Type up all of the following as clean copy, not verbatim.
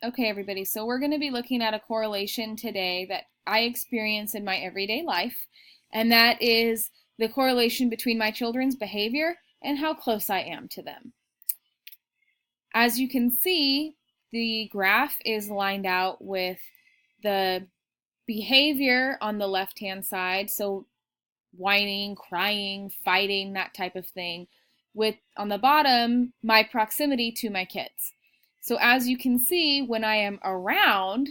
Okay, everybody, so we're going to be looking at a correlation today that I experience in my everyday life, and that is the correlation between my children's behavior and how close I am to them. As you can see, the graph is lined out with the behavior on the left-hand side, so whining, crying, fighting, that type of thing, with on the bottom, my proximity to my kids. So as you can see, when I am around,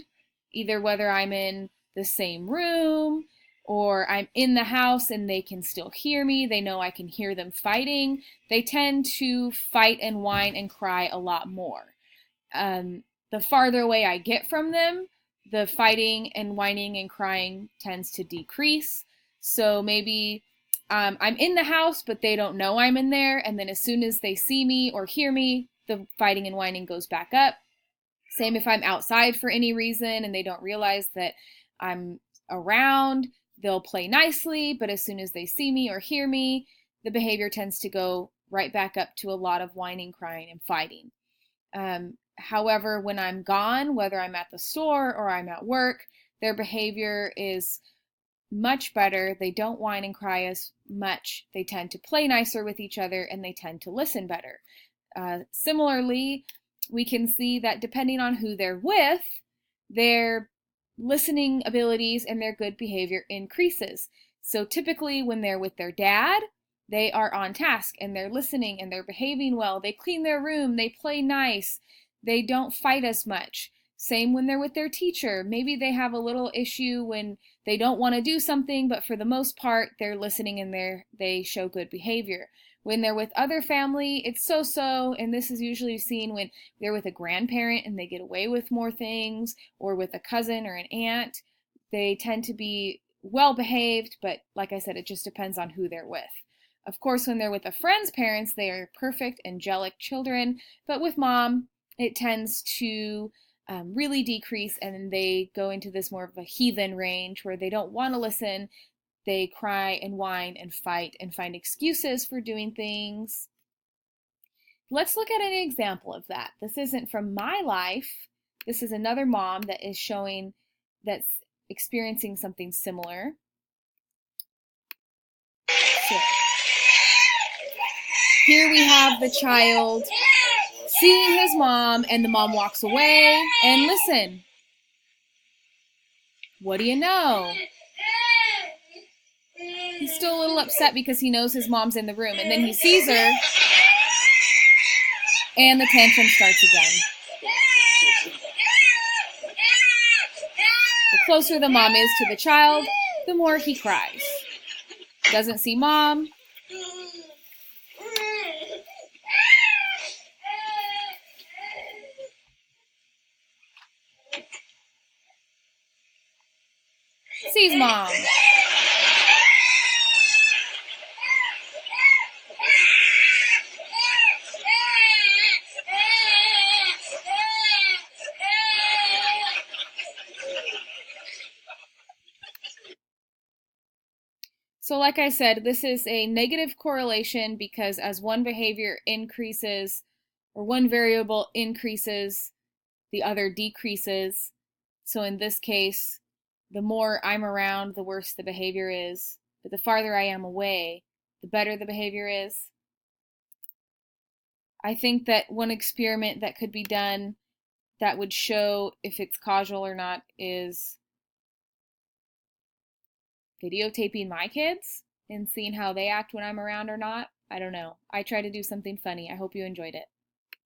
either whether I'm in the same room or I'm in the house and they can still hear me, they know I can hear them fighting, they tend to fight and whine and cry a lot more. The farther away I get from them, the fighting and whining and crying tends to decrease. So maybe I'm in the house, but they don't know I'm in there. And then as soon as they see me or hear me, the fighting and whining goes back up. Same if I'm outside for any reason and they don't realize that I'm around, they'll play nicely. But as soon as they see me or hear me, the behavior tends to go right back up to a lot of whining, crying, and fighting. However, when I'm gone, whether I'm at the store or I'm at work, their behavior is much better. They don't whine and cry as much. They tend to play nicer with each other and they tend to listen better. Similarly, we can see that depending on who they're with, their listening abilities and their good behavior increases. So typically when they're with their dad, they are on task and they're listening and they're behaving well. They clean their room, they play nice, they don't fight as much. Same when they're with their teacher. Maybe they have a little issue when they don't want to do something, but for the most part, they're listening and they show good behavior. When they're with other family, it's so-so, and this is usually seen when they're with a grandparent and they get away with more things, or with a cousin or an aunt. They tend to be well behaved, but like I said, it just depends on who they're with. Of course, when they're with a friend's parents, they are perfect, angelic children, but with mom, it tends to really decrease, and they go into this more of a heathen range where they don't want to listen. They cry and whine and fight and find excuses for doing things. Let's look at an example of that. This isn't from my life. This is another mom that is showing that's experiencing something similar. So, here we have the child seeing his mom, and the mom walks away, and listen. What do you know? He's still a little upset because he knows his mom's in the room, and then he sees her, and the tantrum starts again. The closer the mom is to the child, the more he cries. Doesn't see mom. Sees mom. So like I said, this is a negative correlation because as one behavior increases, or one variable increases, the other decreases. So in this case, the more I'm around, the worse the behavior is. But the farther I am away, the better the behavior is. I think that one experiment that could be done that would show if it's causal or not is videotaping my kids and seeing how they act when I'm around or not. I don't know. I try to do something funny. I hope you enjoyed it.